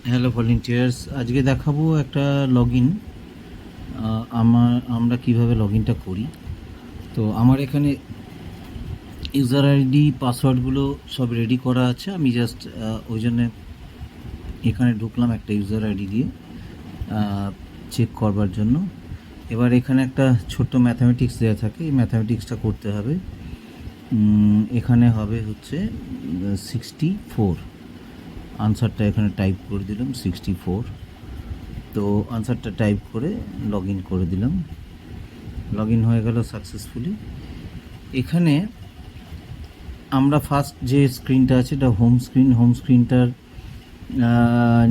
Hello volunteers, আজকে দেখাবো একটা লগ ইন আমরা কিভাবে লগ ইনটা করি। তো আমার এখানে ইউজার আইডি পাসওয়ার্ডগুলো সব রেডি করা আছে। আমি জাস্ট ওই জন্যে এখানে ঢুকলাম একটা ইউজার আইডি দিয়ে চেক করবার জন্য। এবার এখানে একটা ছোট্ট ম্যাথামেটিক্স দেওয়া থাকে, এই ম্যাথামেটিক্সটা করতে হবে। এখানে হবে হচ্ছে 64, আনসারটা এখানে টাইপ করে দিলাম 64। তো আনসারটা টাইপ করে লগ ইন করে দিলাম। লগ ইন হয়ে গেল সাকসেসফুলি। এখানে আমরা ফার্স্ট যে স্ক্রিনটা আছে এটা হোম স্ক্রিন। হোম স্ক্রিনটার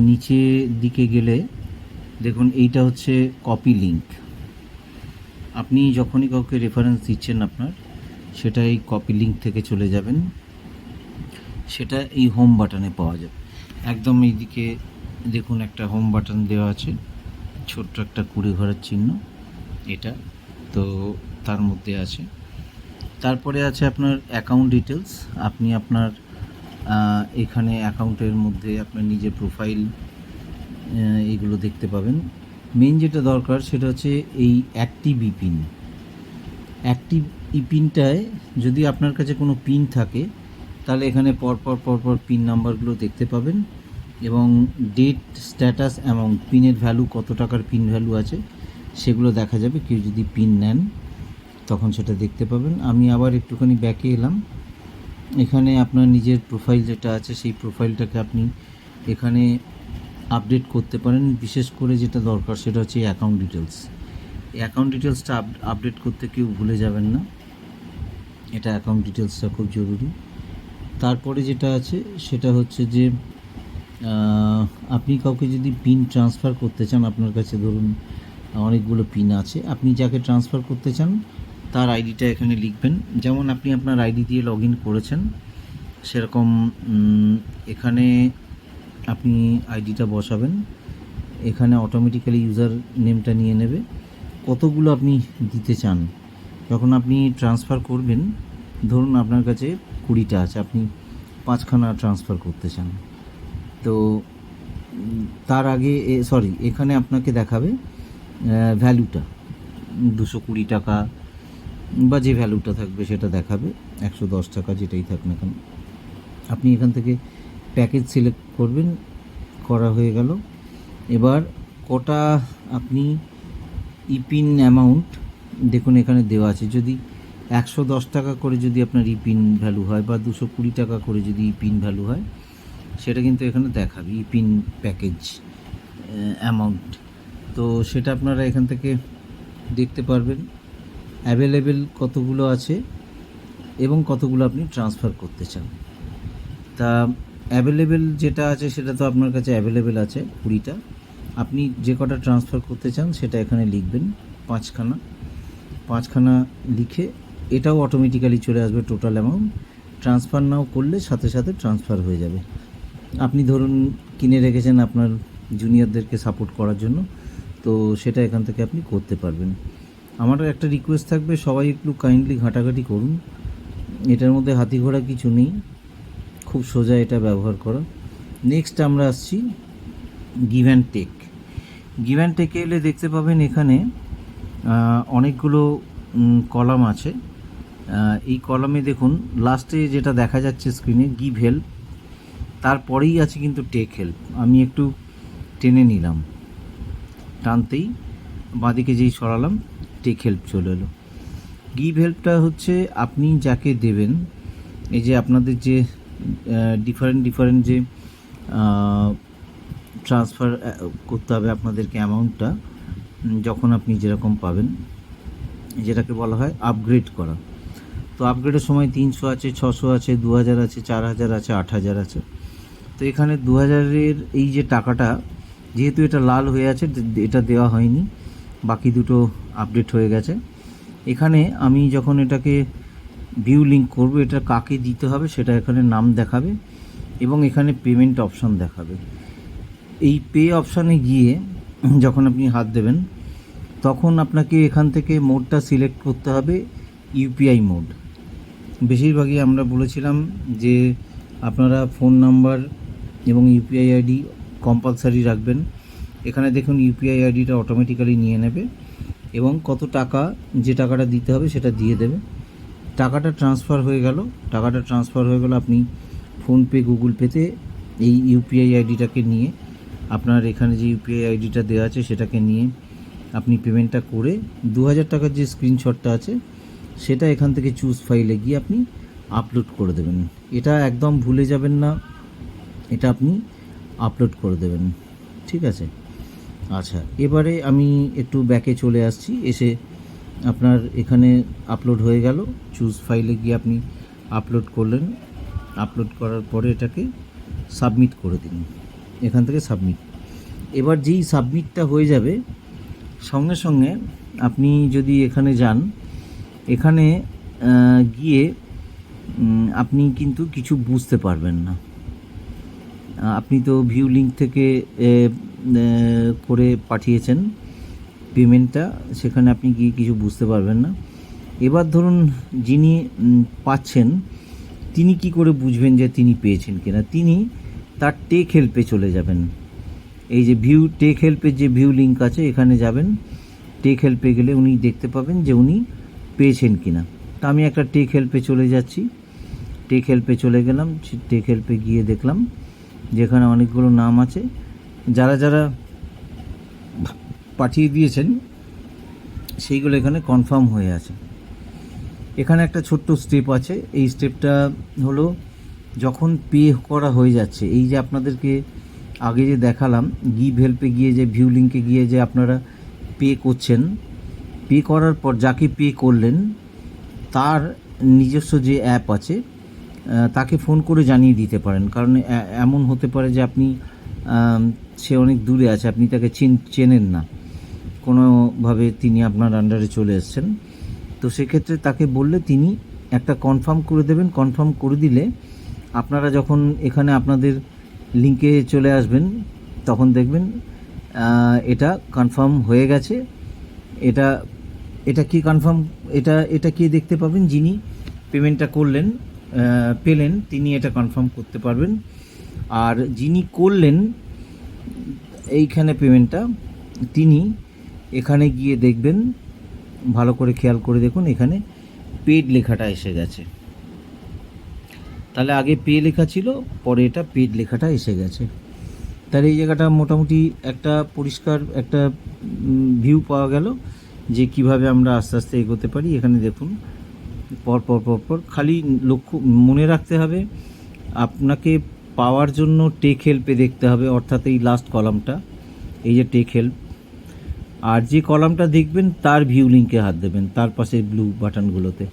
নিচে দিকে গেলে দেখুন এইটা হচ্ছে কপি লিঙ্ক। আপনি যখনই কাউকে রেফারেন্স দিচ্ছেন আপনার, সেটা এই কপি লিঙ্ক থেকে চলে যাবেন, সেটা এই হোম বাটনে পাওয়া যাবে। একদম এইদিকে দেখুন একটা হোম বাটন দেওয়া আছে, ছোট্ট একটা কুড়ি ঘরের চিহ্ন এটা, তো তার মধ্যে আছে। তারপরে আছে আপনার অ্যাকাউন্ট ডিটেলস। আপনি আপনার এখানে অ্যাকাউন্টের মধ্যে আপনার নিজের প্রোফাইল এইগুলো দেখতে পাবেন। মেন যেটা দরকার সেটা হচ্ছে এই অ্যাক্টিভ ইপিন। অ্যাক্টিভ ইপিনটায় যদি আপনার কাছে কোনো পিন থাকে তাহলে এখানে পরপর পিন নাম্বারগুলো দেখতে পাবেন, এবং ডেট, স্ট্যাটাস, অ্যামাউন্ট, পিনের ভ্যালু, কত টাকার পিন ভ্যালু আছে সেগুলো দেখা যাবে। কেউ যদি পিন নেন তখন সেটা দেখতে পাবেন। আমি আবার একটুখানি ব্যাকে এলাম। এখানে আপনার নিজের প্রোফাইল যেটা আছে সেই প্রোফাইলটাকে আপনি এখানে আপডেট করতে পারেন। বিশেষ করে যেটা দরকার সেটা হচ্ছে অ্যাকাউন্ট ডিটেলস। এই অ্যাকাউন্ট ডিটেলসটা আপডেট করতে কেউ ভুলে যাবেন না, এটা অ্যাকাউন্ট ডিটেলসটা খুব জরুরি। তারপরে যেটা আছে সেটা হচ্ছে যে আপনি কাউকে যদি পিন ট্রান্সফার করতে চান, আপনার কাছে ধরুন অনেকগুলো পিন আছে, আপনি যাকে ট্রান্সফার করতে চান তার আইডিটা এখানে লিখবেন। যেমন আপনি আপনার আইডি দিয়ে লগ ইন করেছেন সেরকম এখানে আপনি আইডিটা বসাবেন। এখানে অটোমেটিক্যালি ইউজার নেমটা নিয়ে নেবে, কতগুলো আপনি দিতে চান। যখন আপনি ট্রান্সফার করবেন, ধরুন আপনার কাছে 20টা আছে, আপনি 5খানা ট্রান্সফার করতে চান। তো তার আগে এখানে আপনাকে দেখাবে ভ্যালুটা, 220 টাকা বা যে ভ্যালুটা থাকবে সেটা দেখাবে, 110 টাকা যেটাই থাক না কেন। আপনি এখান থেকে প্যাকেজ সিলেক্ট করবেন, করা হয়ে গেল। এবার কটা আপনি ইপিন অ্যামাউন্ট দেখুন এখানে দেওয়া আছে। যদি 110 টাকা করে যদি আপনার ইপিন ভ্যালু হয় বা 220 টাকা করে যদি ইপিন ভ্যালু হয়, সেটা কিন্তু এখানে দেখাবে ইপিন প্যাকেজ অ্যামাউন্ট। তো সেটা আপনারা এখান থেকে দেখতে পারবেন অ্যাভেলেবেল কতগুলো আছে এবং কতগুলো আপনি ট্রান্সফার করতে চান। তা অ্যাভেলেবেল যেটা আছে সেটা তো আপনার কাছে অ্যাভেলেবেল আছে 20টা। আপনি যে কটা ট্রান্সফার করতে চান সেটা এখানে লিখবেন, 5খানা লিখে এটাও অটোমেটিক্যালি চলে আসবে টোটাল অ্যামাউন্ট। ট্রান্সফার নাও করলে সাথে সাথে ট্রান্সফার হয়ে যাবে। আপনি ধরুন কিনে রেখেছেন আপনার জুনিয়রদেরকে সাপোর্ট করার জন্য, তো সেটা এখান থেকে আপনি করতে পারবেন। আমার একটা রিকোয়েস্ট থাকবে, সবাই একটু কাইন্ডলি ঘাঁটাঘাঁটি করুন। এটার মধ্যে হাতি ঘোড়া কিছু নেই, খুব সোজা এটা ব্যবহার করা। নেক্সট আমরা আসছি give and take. Give and টেকে এলে দেখতে পাবেন এখানে অনেকগুলো কলাম আছে। এই কলামে দেখুন লাস্টে যেটা দেখা যাচ্ছে স্ক্রিনে গিভ হেল্প, তারপরেই আছে কিন্তু টেক হেল্প। আমি একটু টেনে নিলাম, টানতেই বাঁদিকে যেই সরালাম টেক হেল্প চলে এলো। গিভ হেল্পটা হচ্ছে আপনি যাকে দেবেন, এই যে আপনাদের যে ডিফারেন্ট যে ট্রান্সফার করতে হবে আপনাদেরকে অ্যামাউন্টটা, যখন আপনি যেরকম পাবেন, যেটাকে বলা হয় আপগ্রেড করা। তো আপগ্রেডের সময় 300 আছে, 600 আছে, 2000 আছে, 4000 আছে, 8000 আছে। তো এখানে 2000-এর এই যে টাকাটা, যেহেতু এটা লাল হয়ে আছে এটা দেওয়া হয়নি, বাকি দুটো আপডেট হয়ে গেছে। এখানে আমি যখন এটাকে ভিউ লিঙ্ক করব, এটা কাকে দিতে হবে সেটা এখানে নাম দেখাবে এবং এখানে পেমেন্ট অপশান দেখাবে। এই পে অপশানে গিয়ে যখন আপনি হাত দেবেন তখন আপনাকে এখান থেকে মোডটা সিলেক্ট করতে হবে, ইউপিআই মোড। বেশিরভাগই আমরা বলেছিলাম যে আপনারা ফোন নাম্বার এবং ইউপিআই আইডি কম্পালসারি রাখবেন। এখানে দেখুন ইউপিআই আইডিটা অটোমেটিক্যালি নিয়ে নেবে এবং কত টাকা, যে টাকাটা দিতে হবে সেটা দিয়ে দেবে। টাকাটা ট্রান্সফার হয়ে গেল। আপনি ফোনপে, গুগল পেতে এই ইউপিআই আইডিটাকে নিয়ে, আপনার এখানে যে ইউপিআই আইডিটা দেওয়া আছে সেটাকে নিয়ে আপনি পেমেন্টটা করে 2000 টাকার যে স্ক্রিনশটটা আছে সেটা এখান থেকে চুজ ফাইলে গিয়ে আপনি আপলোড করে দেবেন। এটা একদম ভুলে যাবেন না, এটা আপনি আপলোড করে দেবেন, ঠিক আছে? আচ্ছা, এবারে আমি একটু ব্যাকে চলে আসছি। এসে আপনার এখানে আপলোড হয়ে গেল, চুজ ফাইলে গিয়ে আপনি আপলোড করলেন। আপলোড করার পরে এটাকে সাবমিট করে দিন, এখান থেকে সাবমিট। এবার যেই সাবমিটটা হয়ে যাবে সঙ্গে সঙ্গে আপনি যদি এখানে যান, এখানে গিয়ে আপনি কিন্তু কিছু বুঝতে পারবেন না। আপনি তো ভিউ লিঙ্ক থেকে করে পাঠিয়েছেন পেমেন্টটা, সেখানে আপনি গিয়ে কিছু বুঝতে পারবেন না। এবার ধরুন যিনি পাচ্ছেন তিনি কি করে বুঝবেন যে তিনি পেয়েছেন কিনা? তিনি তার টেক হেল্পে চলে যাবেন। এই যে টেক হেল্পের যে ভিউ লিঙ্ক আছে এখানে যাবেন। টেক হেল্পে গেলে উনি দেখতে পাবেন যে উনি পেয়েছেন কিনা। তা আমি একটা টেক হেল্পে চলে যাচ্ছি। টেক হেল্পে চলে গেলাম। টেক হেল্পে গিয়ে দেখলাম যেখানে অনেকগুলো নাম আছে, যারা যারা পাঠিয়ে দিয়েছেন সেইগুলো এখানে কনফার্ম হয়ে আছে। এখানে একটা ছোট্ট স্টেপ আছে। এই স্টেপটা হলো যখন পে করা হয়ে যাচ্ছে, এই যে আপনাদেরকে আগে যে দেখালাম গিভ হেল্পে গিয়ে যে ভিউ লিঙ্কে গিয়ে যে আপনারা পে করছেন, পে করার পর যাকে পে করলেন তার নিজস্ব যে অ্যাপ আছে তাকে ফোন করে জানিয়ে দিতে পারেন। কারণ এমন হতে পারে যে আপনি সে অনেক দূরে আছে, আপনি তাকে চেনেন না, কোনোভাবে তিনি আপনার আন্ডারে চলে এসেছেন। তো সেক্ষেত্রে তাকে বললে তিনি একটা কনফার্ম করে দেবেন। কনফার্ম করে দিলে আপনারা যখন এখানে আপনাদের লিঙ্কে চলে আসবেন তখন দেখবেন এটা কনফার্ম হয়ে গেছে। এটা কি কনফার্ম, এটা কি দেখতে পাবেন? যিনি পেমেন্টটা পেলেন তিনি এটা কনফার্ম করতে পারবেন। আর যিনি করলেন এইখানে পেমেন্টটা, তিনি এখানে গিয়ে দেখবেন, ভালো করে খেয়াল করে দেখুন, এখানে পেড লেখাটা এসে গেছে। তাহলে আগে পে লেখা ছিল, পরে এটা পেড লেখাটা এসে গেছে। তাহলে এই জায়গাটা মোটামুটি একটা পরিষ্কার একটা ভিউ পাওয়া গেল যে কিভাবে আমরা আস্তে আস্তে এগোতে পারি। এখানে দেখুন পর খালি মনে রাখতে হবে আপনাকে পাওয়ার জন্য টেক হেল্পে দেখতে হবে, অর্থাৎ এই লাস্ট কলামটা, এই যে টেক হেল্প, আর যে কলামটা দেখবেন তার ভিউ লিঙ্কে হাত দেবেন, তার পাশে ব্লু বাটনগুলোতে।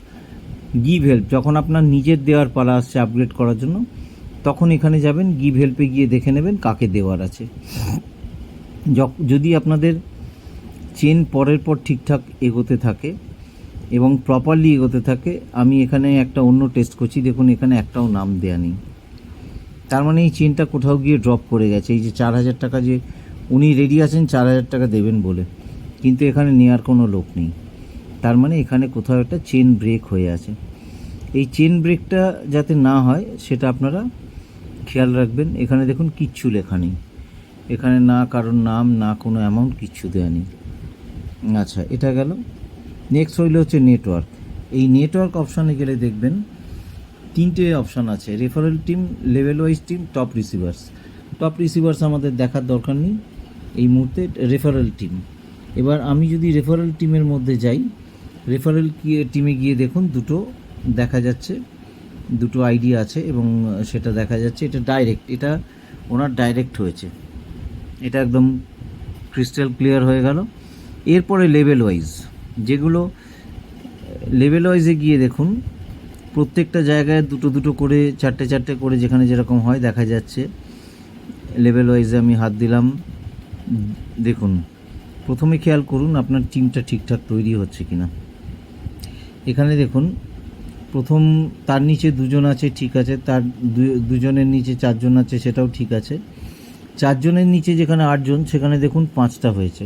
গিভ হেল্প, যখন আপনার নিজের দেওয়ার পালা আসছে আপগ্রেড করার জন্য, তখন এখানে যাবেন, গিভ হেল্পে গিয়ে দেখে নেবেন কাকে দেওয়ার আছে। যদি আপনাদের চেন পরের পর ঠিকঠাক এগোতে থাকে এবং প্রপারলি এগোতে থাকে, আমি এখানে একটা অন্য টেস্ট করছি, দেখুন এখানে একটাও নাম দেয়া নেই। তার মানে এই চেনটা কোথাও গিয়ে ড্রপ করে গেছে। এই যে 4000 টাকা যে উনি রেডি আছেন 4000 টাকা দেবেন বলে, কিন্তু এখানে নেওয়ার কোনো লোক নেই। তার মানে এখানে কোথাও একটা চেন ব্রেক হয়ে আছে। এই চেন ব্রেকটা যাতে না হয় সেটা আপনারা খেয়াল রাখবেন। এখানে দেখুন কিচ্ছু লেখা নেই, এখানে না কারোর নাম, না কোনো অ্যামাউন্ট, কিচ্ছু দেওয়া নেই। আচ্ছা, এটা গেল। নেক্সট হচ্ছে নেটওয়ার্ক। এই নেটওয়ার্ক অপশানে গেলে দেখবেন 3টে অপশান আছে: referral team, level wise team, top receivers. Top receivers আমাদের দেখার দরকার নেই এই মুহূর্তে, রেফারেল টিম। এবার আমি যদি রেফারেল টিমের মধ্যে যাই, রেফারেল টিমে গিয়ে দেখুন দুটো দেখা যাচ্ছে, দুটো আইডি আছে এবং সেটা দেখা যাচ্ছে এটা ডাইরেক্ট, এটা ওনার ডাইরেক্ট হয়েছে, এটা একদম ক্রিস্টাল ক্লিয়ার হয়ে গেল। এরপরে লেভেল ওয়াইজ, যেগুলো লেভেল ওয়াইজে গিয়ে দেখুন প্রত্যেকটা জায়গায় দুটো করে, চারটে করে, যেখানে যেরকম হয় দেখা যাচ্ছে। লেভেল ওয়াইজে আমি হাত দিলাম, দেখুন প্রথমে খেয়াল করুন আপনার টিমটা ঠিকঠাক তৈরি হচ্ছে কিনা। এখানে দেখুন প্রথম তার নিচে 2জন আছে, ঠিক আছে, তার দুজনের নিচে 4জন আছে, সেটাও ঠিক আছে। 4জনের নিচে যেখানে 8জন, সেখানে দেখুন 5টা হয়েছে।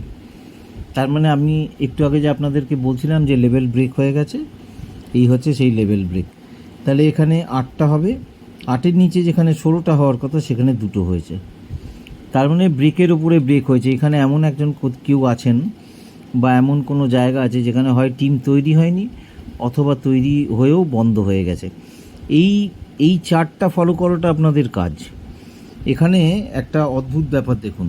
তার মানে আমি একটু আগে যে আপনাদেরকে বলছিলাম যে লেভেল ব্রেক হয়ে গেছে, এই হচ্ছে সেই লেভেল ব্রেক। তাহলে এখানে 8টা হবে, 8এর নিচে যেখানে 16টা হওয়ার কথা সেখানে 2টো হয়েছে। তার মানে ব্রেকের উপরে ব্রেক হয়েছে। এখানে এমন একজন কেউ আছেন বা এমন কোনো জায়গা আছে যেখানে হয় টিম তৈরি হয়নি অথবা তৈরি হয়েও বন্ধ হয়ে গেছে। এই এই চার্টটা ফলো করাটা আপনাদের কাজ। এখানে একটা অদ্ভুত ব্যাপার দেখুন,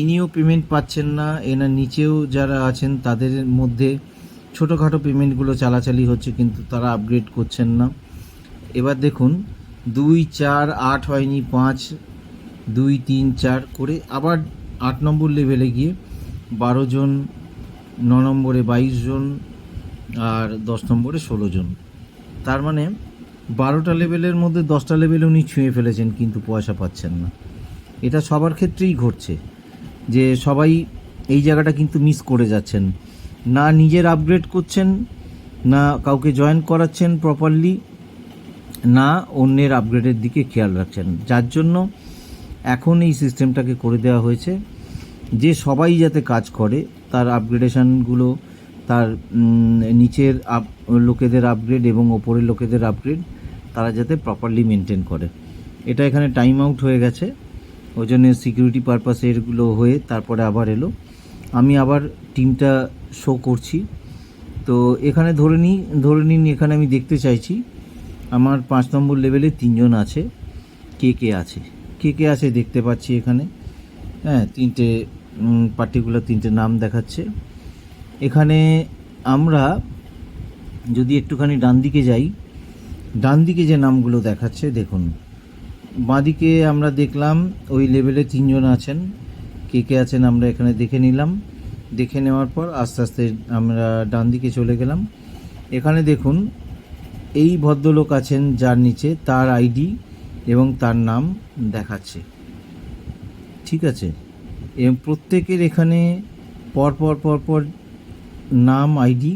ইনিও পেমেন্ট পাচ্ছেন না, এনার নিচেও যারা আছেন তাদের মধ্যে ছোটোখাটো পেমেন্টগুলো চালাচালি হচ্ছে, কিন্তু তারা আপগ্রেড করছেন না। এবার দেখুন 2, 4, 8 হয়নি, 5, 2, 3, 4 করে আবার 8 নম্বর লেভেলে গিয়ে 12 জন, 9 নম্বরে 22 জন, আর 10 নম্বরে 16 জন। তার মানে 12টা লেভেলের মধ্যে 10টা লেভেলে উনি ছুঁয়ে ফেলেছেন, কিন্তু পয়সা পাচ্ছেন না। এটা সবার ক্ষেত্রেই ঘটছে, যে সবাই এই জায়গাটা কিন্তু মিস করে যাচ্ছেন, না নিজের আপগ্রেড করছেন, না কাউকে জয়েন করাচ্ছেন প্রপারলি, না অন্যের আপগ্রেডের দিকে খেয়াল রাখছেন। যার জন্য এখন এই সিস্টেমটাকে করে দেওয়া হয়েছে যে সবাই যাতে কাজ করে, তার আপগ্রেডেশনগুলো, তার নিচের লোকেদের আপগ্রেড এবং ওপরের লোকেদের আপগ্রেড তারা যাতে প্রপারলি মেনটেন করে। এটা এখানে টাইম আউট হয়ে গেছে, ওই জন্য সিকিউরিটি পারপাসে এগুলো হয়ে তারপরে আবার এলো। আমি আবার টিমটা শো করছি। তো এখানে ধরে নিন এখানে আমি দেখতে চাইছি আমার 5 নম্বর লেভেলে 3 জন আছে, কে আছে দেখতে পাচ্ছি এখানে। হ্যাঁ, 3টে পার্টিকুলার 3টে নাম দেখাচ্ছে। এখানে আমরা যদি একটুখানি ডান দিকে যাই, ডান দিকে যে নামগুলো দেখাচ্ছে দেখুন, বাঁদিকে আমরা দেখলাম ওই লেভেলে 3 জন আছেন, কে আছেন আমরা এখানে দেখে নিলাম। দেখে নেওয়ার পর আস্তে আস্তে আমরা ডান দিকে চলে গেলাম। এখানে দেখুন এই ভদ্রলোক আছেন যার নিচে, তার আইডি এবং তার নাম দেখাচ্ছে, ঠিক আছে। এবং প্রত্যেকের এখানে পরপর নাম, আইডি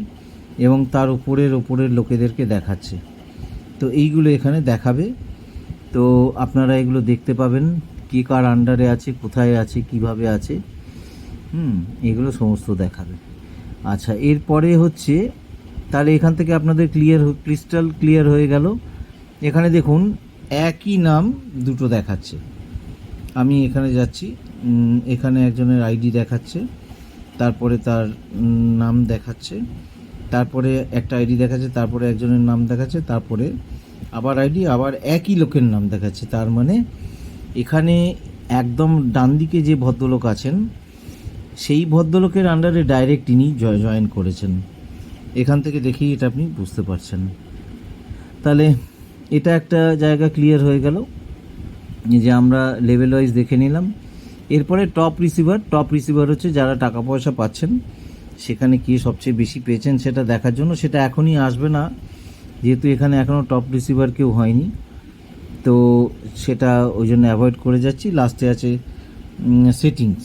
এবং তার ওপরের লোকেদেরকে দেখাচ্ছে। তো এইগুলো এখানে দেখাবে, তো আপনারা এগুলো দেখতে পাবেন, কে কার আন্ডারে আছে, কোথায় আছে, কিভাবে আছে, এগুলো সমস্ত দেখাবে। আচ্ছা, এরপরে হচ্ছে তাহলে এখান থেকে আপনাদের ক্রিস্টাল ক্লিয়ার হয়ে গেল। এখানে দেখুন একই নাম দুটো দেখাচ্ছে। আমি এখানে যাচ্ছি, এখানে একজনের আইডি দেখাচ্ছে, তারপরে তার নাম দেখাচ্ছে, তারপরে একটা আইডি দেখাচ্ছে, তারপরে একজনের নাম দেখাচ্ছে, তারপরে আবার আইডি, আবার একই লোকের নাম দেখাচ্ছে। তার মানে এখানে একদম ডান দিকে যে ভদ্রলোক আছেন সেই ভদ্রলোকের আন্ডারে ডাইরেক্ট ইনি জয়েন করেছেন। এখান থেকে দেখেই এটা আপনি বুঝতে পারছেন। তাহলে এটা একটা জায়গা ক্লিয়ার হয়ে গেল যে আমরা লেভেল ওয়াইজ দেখে নিলাম। এরপরে টপ রিসিভার হচ্ছে যারা টাকা পয়সা পাচ্ছেন, সেখানে কি সবচেয়ে বেশি পেয়েছেন সেটা দেখার জন্য। সেটা এখনই আসবে না, যেহেতু এখানে এখনও টপ রিসিভার কেউ হয়নি, তো সেটা ওই জন্য অ্যাভয়েড করে যাচ্ছি। লাস্টে আছে সেটিংস।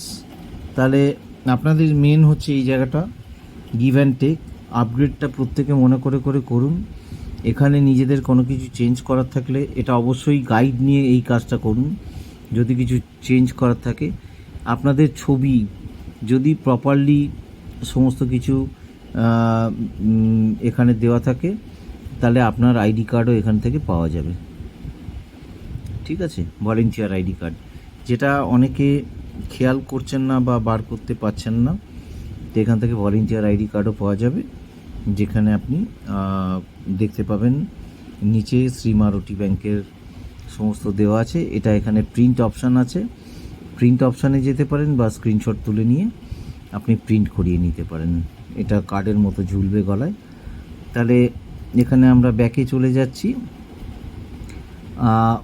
তাহলে আপনাদের মেন হচ্ছে এই জায়গাটা গিভ অ্যান্ড টেক, আপগ্রেডটা প্রত্যেকে মনে করে করুন। এখানে নিজেদের কোনো কিছু চেঞ্জ করার থাকলে এটা অবশ্যই গাইড নিয়ে এই কাজটা করুন। যদি কিছু চেঞ্জ করার থাকে, আপনাদের ছবি যদি প্রপারলি সমস্ত কিছু এখানে দেওয়া থাকে, তাহলে আপনার আইডি কার্ডও এখান থেকে পাওয়া যাবে, ঠিক আছে। ভলেন্টিয়ার আইডি কার্ড, যেটা অনেকে খেয়াল করছেন না বা বার করতে পারছেন না, তো এখান থেকে ভলেন্টিয়ার আইডি কার্ডও পাওয়া যাবে, যেখানে আপনি দেখতে পাবেন নিচে শ্রী মারুতি ব্যাংকের সমস্ত দেওয়া আছে। এটা এখানে প্রিন্ট অপশান আছে, প্রিন্ট অপশানে যেতে পারেন বা স্ক্রিনশট তুলে নিয়ে আপনি প্রিন্ট করিয়ে নিতে পারেন। এটা কার্ডের মতো ঝুলবে গলায়। তাহলে এখানে আমরা ব্যাকে চলে যাচ্ছি।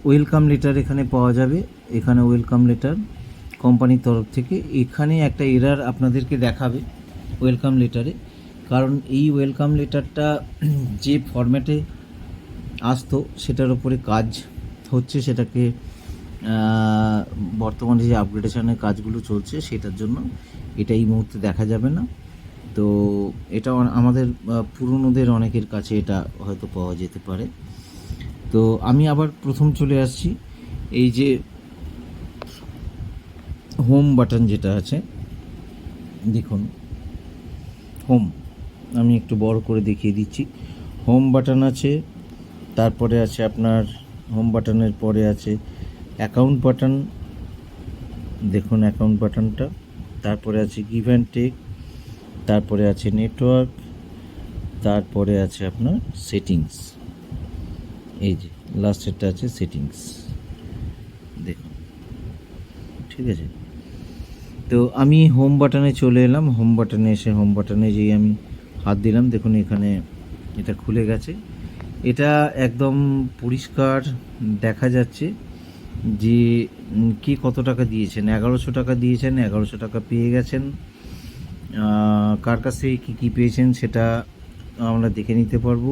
ওয়েলকাম লেটার এখানে পাওয়া যাবে, এখানে ওয়েলকাম লেটার কোম্পানির তরফ থেকে। এখানে একটা এরার আপনাদেরকে দেখাবে ওয়েলকাম লেটারে, কারণ এই ওয়েলকাম লেটারটা যে ফরম্যাটে আসতো সেটার উপরে কাজ হচ্ছে, সেটাকে বর্তমানে যে আপগ্রেডেশনের কাজগুলো চলছে সেটার জন্য এটা এই মুহূর্তে দেখা যাবে না। তো এটা আমাদের পুরনোদের অনেকের কাছে এটা হয়তো পাওয়া যেতে পারে। তো আমি আবার প্রথম চলে আসছি, এই যে হোম বাটন যেটা আছে দেখুন, হোম আমি একটু বড় করে দেখিয়ে দিচ্ছি। হোম বাটন আছে, তারপরে আছে আপনার হোম বাটনের পরে আছে অ্যাকাউন্ট বাটন, দেখুন অ্যাকাউন্ট বাটনটা, তারপরে আছে গিভ অ্যান্ড টেক, তারপরে আছে নেটওয়ার্ক, তারপরে আছে আপনার সেটিংস। এই যে লাস্টেরটা আছে সেটিংস, দেখুন। ঠিক আছে, তো আমি হোম বাটনে চলে এলাম। হোম বাটনে এসে হোম বাটনে যেই আমি হাত দিলাম, দেখুন এখানে এটা খুলে গেছে। এটা একদম পরিষ্কার দেখা যাচ্ছে যে কি কত টাকা দিয়েছেন। 1100 টাকা দিয়েছেন, 1100 টাকা পেয়ে গেছেন। কার কাছ থেকে কী কী পেয়েছেন সেটা আমরা দেখে নিতে পারবো।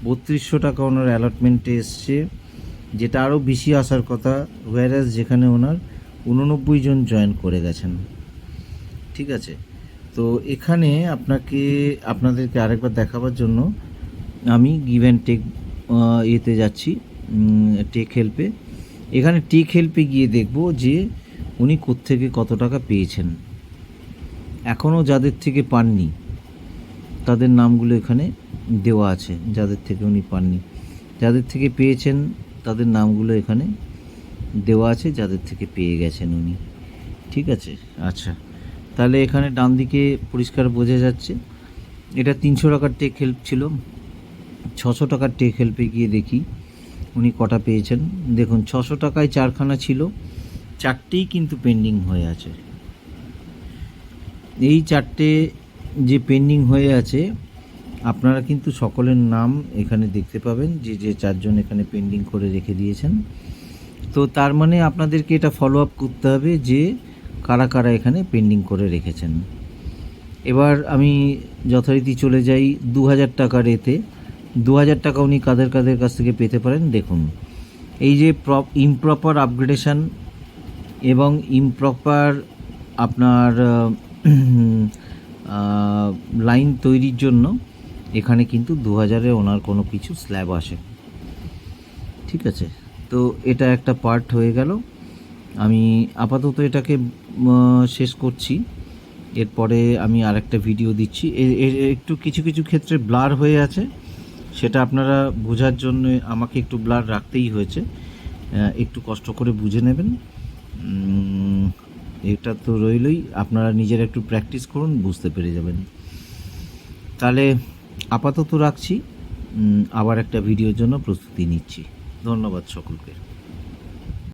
3200 টাকা ওনার অ্যালটমেন্টে এসছে, যেটা আরও বেশি আসার কথা, ওয়ারাস যেখানে ওনার 89 জন জয়েন করে গেছেন। ঠিক আছে, তো এখানে আপনাদেরকে আরেকবার দেখাবার জন্য আমি গিভ অ্যান্ড টেক এতে যাচ্ছি, টেক হেল্পে। এখানে টেক হেল্পে গিয়ে দেখব যে উনি কোত্থেকে কত টাকা পেয়েছেন। এখনও যাদের থেকে পাননি তাদের নামগুলো এখানে দেওয়া আছে, যাদের থেকে উনি পাননি। যাদের থেকে পেয়েছেন তাদের নামগুলো এখানে দেওয়া আছে, যাদের থেকে পেয়ে গেছেন উনি। ঠিক আছে, আচ্ছা, তাহলে এখানে ডান দিকে পরিষ্কার বোঝা যাচ্ছে এটা 300 টাকার টেক হেল্প ছিল। 600 টাকার টেক হেল্পে গিয়ে দেখি উনি কটা পেয়েছেন। দেখুন 600 টাকায় 4খানা ছিল, 4টেই কিন্তু পেন্ডিং হয়ে আছে। এই 4টে যে পেন্ডিং হয়ে আছে, আপনারা কিন্তু সকলের নাম এখানে দেখতে পাবেন, যে 4জন এখানে পেন্ডিং করে রেখে দিয়েছেন। তো তার মানে আপনাদেরকে এটা ফলো আপ করতে হবে যে কারা কারা এখানে পেন্ডিং করে রেখেছেন। এবার আমি যথারীতি চলে যাই 2000 টাকার এতে। 2000 টাকা উনি কাদের কাদের কাছ থেকে পেতে পারেন দেখুন। এই যে ইমপ্রপার আপগ্রেডেশন এবং ইমপ্রপার আপনার লাইন তৈরির জন্য এখানে কিন্তু 2000-এ ওনার কোনো কিছু স্ল্যাব আসে। ঠিক আছে, তো এটা একটা পার্ট হয়ে গেল। আমি আপাতত এটাকে শেষ করছি, এরপরে আমি আরেকটা ভিডিও দিচ্ছি। একটু কিছু কিছু ক্ষেত্রে ব্লার হয়ে আছে, সেটা আপনারা বোঝার জন্য আমাকে একটু ব্লার রাখতেই হয়েছে, একটু কষ্ট করে বুঝে নেবেন। এটা তো রইলই, আপনারা নিজেরা একটু প্র্যাকটিস করুন, বুঝতে পেরে যাবেন। তাহলে আপাতত রাখছি, আবার একটা ভিডিওর জন্য প্রস্তুতি নিচ্ছি। ধন্যবাদ সকলকে।